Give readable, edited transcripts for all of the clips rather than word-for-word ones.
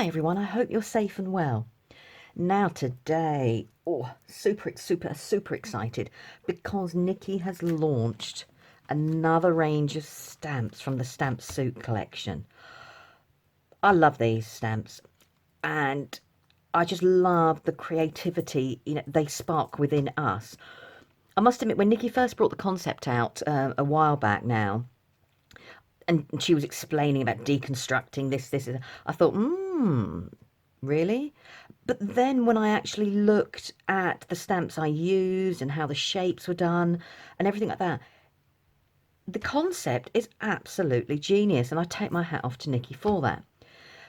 Hi everyone, I hope you're safe and well. Now today, super excited because Nikki has launched another range of stamps from the Stamp Soup collection. I love these stamps and I just love the creativity they spark within us. I must admit, when Nikki first brought the concept out a while back now, and she was explaining about deconstructing this, I thought, really? But then when I actually looked at the stamps I used and how the shapes were done and everything like that, the concept is absolutely genius, and I take my hat off to Nikki for that.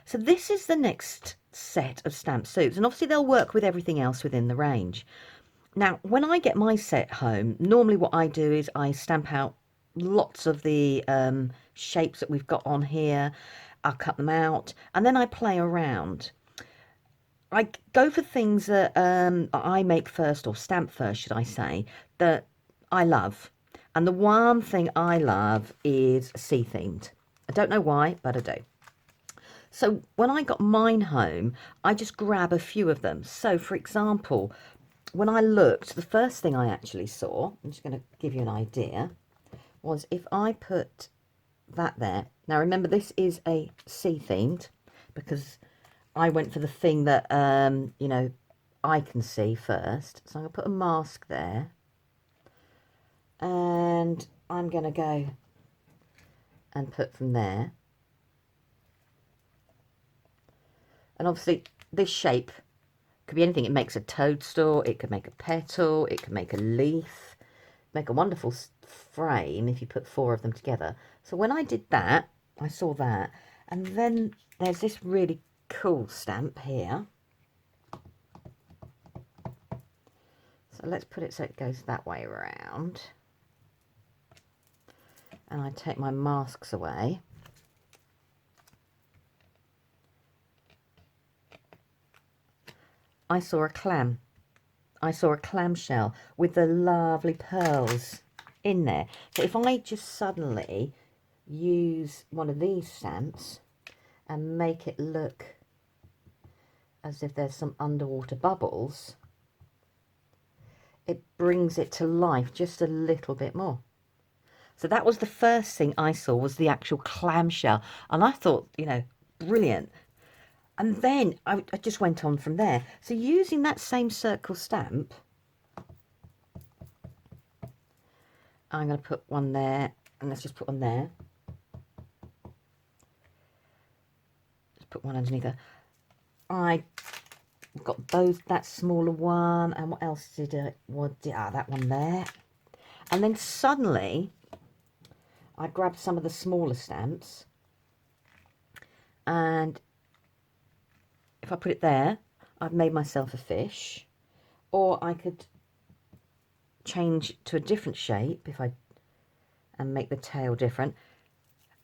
So this is the next set of stamp soups, and obviously they'll work with everything else within the range. Now, when I get my set home, normally what I do is I stamp out lots of the shapes that we've got on here. I'll cut them out and then I play around. I go for things that I make first, or stamp first, should I say, that I love. And the one thing I love is sea themed. I don't know why, but I do. So when I got mine home, I just grab a few of them. So for example, when I looked, the first thing I actually saw, I'm just going to give you an idea, was if I put that there. Now remember, this is a sea themed because I went for the thing that, I can see first. So I'm going to put a mask there. And I'm going to go and put from there. And obviously this shape could be anything. It makes a toadstool, it could make a petal, it could make a leaf, make a wonderful frame if you put four of them together. So when I did that, I saw that. And then there's this really cool stamp here. So let's put it so it goes that way around. And I take my masks away. I saw a clam. I saw a clamshell with the lovely pearls in there. So if I just suddenly use one of these stamps and make it look as if there's some underwater bubbles, it brings it to life just a little bit more. So that was the first thing I saw, was the actual clamshell. And I thought, brilliant. And then I just went on from there. So using that same circle stamp, I'm going to put one there, and let's just put one there. Just put one underneath there. I got both, that smaller one, and what else did that one there. And then suddenly I grabbed some of the smaller stamps, and if I put it there, I've made myself a fish. Or I could change to a different shape and make the tail different,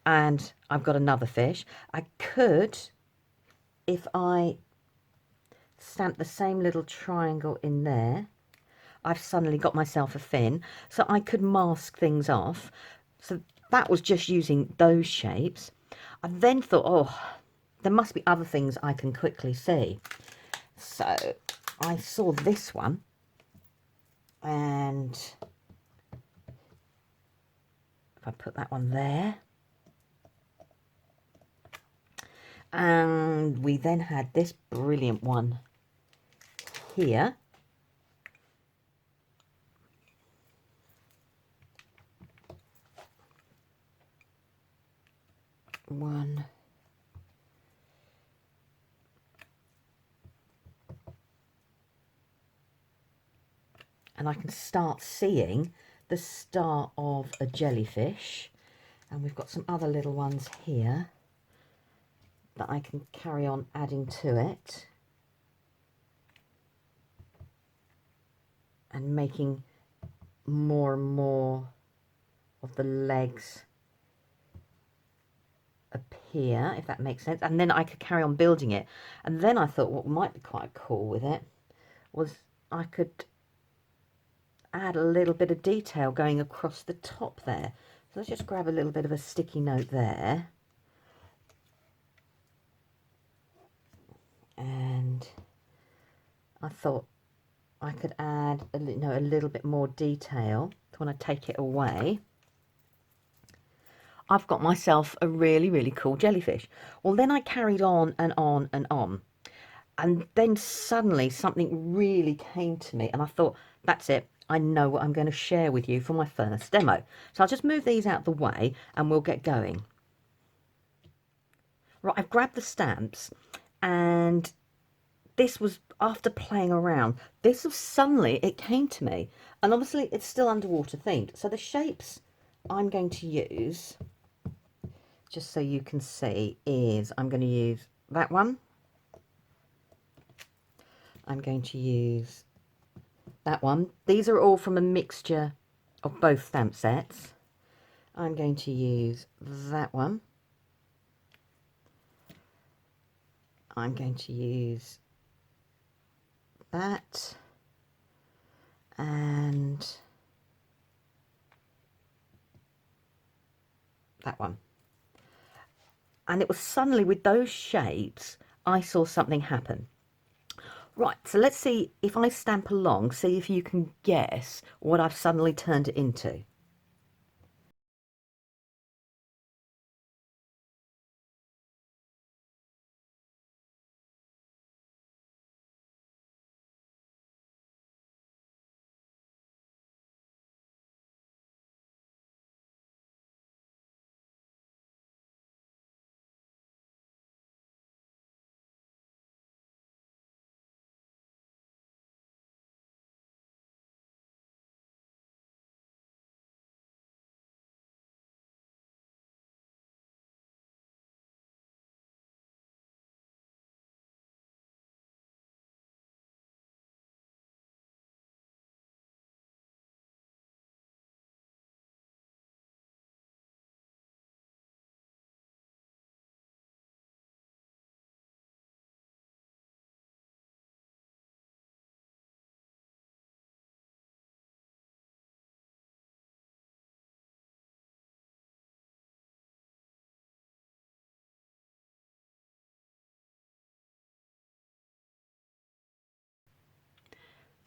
and I've got another fish. I could, if I stamp the same little triangle in there, I've suddenly got myself a fin. So I could mask things off. So that was just using those shapes. I then thought, there must be other things I can quickly see. So I saw this one, and if I put that one there, and we then had this brilliant one here. One. And I can start seeing the start of a jellyfish. And we've got some other little ones here that I can carry on adding to it. And making more and more of the legs appear, if that makes sense. And then I could carry on building it. And then I thought what might be quite cool with it was I could add a little bit of detail going across the top there. So let's just grab a little bit of a sticky note there. I thought I could add a little bit more detail when I take it away. I've got myself a really, really cool jellyfish. Well, then I carried on and on and on. And then suddenly something really came to me and I thought, that's it. I know what I'm going to share with you for my first demo. So I'll just move these out the way and we'll get going. Right, I've grabbed the stamps and this was after playing around. This was suddenly, it came to me. And obviously it's still underwater themed. So the shapes I'm going to use, just so you can see, is I'm going to use that one. I'm going to use that one. These are all from a mixture of both stamp sets. I'm going to use that one. I'm going to use that and that one. And it was suddenly with those shapes, I saw something happen. Right, so let's see if I stamp along, see if you can guess what I've suddenly turned it into.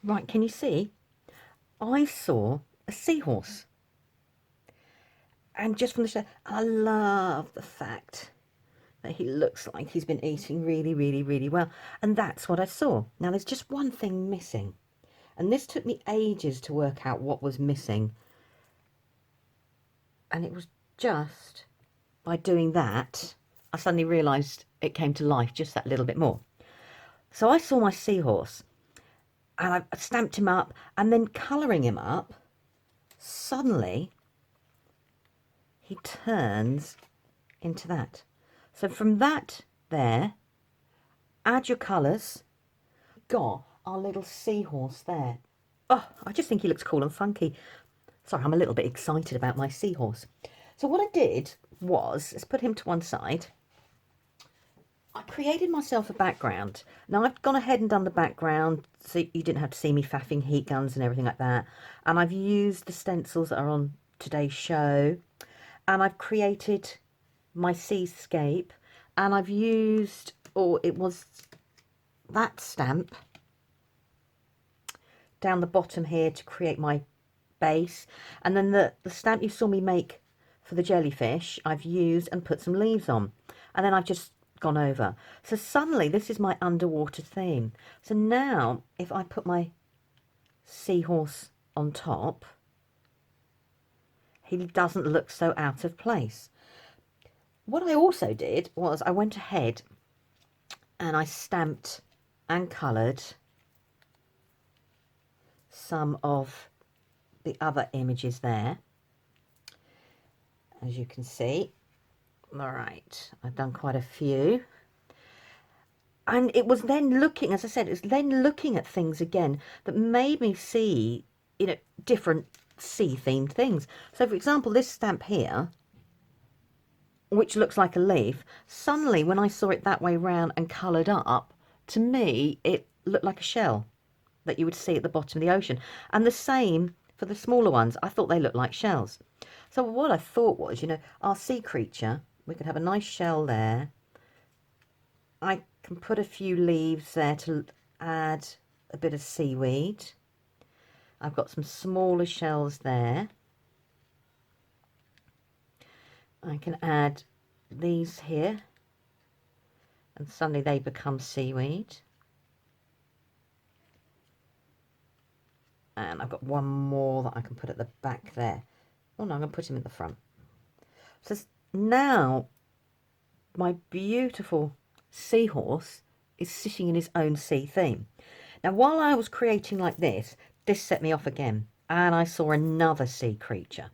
Right, can you see? I saw a seahorse. And just from the show, I love the fact that he looks like he's been eating really, really, really well. And that's what I saw. Now, there's just one thing missing. And this took me ages to work out what was missing. And it was just by doing that, I suddenly realised it came to life just that little bit more. So I saw my seahorse and I stamped him up, and then colouring him up, suddenly he turns into that. So from that there, add your colours. Got our little seahorse there. Oh, I just think he looks cool and funky. Sorry, I'm a little bit excited about my seahorse. So what I did was, let's put him to one side. I created myself a background. Now I've gone ahead and done the background so you didn't have to see me faffing heat guns and everything like that. And I've used the stencils that are on today's show. And I've created my seascape. And I've used, it was that stamp down the bottom here to create my base. And then the stamp you saw me make for the jellyfish, I've used and put some leaves on. And then I've just gone over. So suddenly this is my underwater theme. So now if I put my seahorse on top, he doesn't look so out of place. What I also did was I went ahead and I stamped and coloured some of the other images there, as you can see. All right, I've done quite a few. And it was then looking, as I said, it was then looking at things again that made me see, different sea-themed things. So, for example, this stamp here, which looks like a leaf, suddenly when I saw it that way round and coloured up, to me, it looked like a shell that you would see at the bottom of the ocean. And the same for the smaller ones. I thought they looked like shells. So what I thought was, our sea creature, we could have a nice shell there. I can put a few leaves there to add a bit of seaweed. I've got some smaller shells there. I can add these here, and suddenly they become seaweed. And I've got one more that I can put at the back there. Oh no, I'm going to put him at the front. So now my beautiful seahorse is sitting in his own sea theme. Now while I was creating like this set me off again, and I saw another sea creature.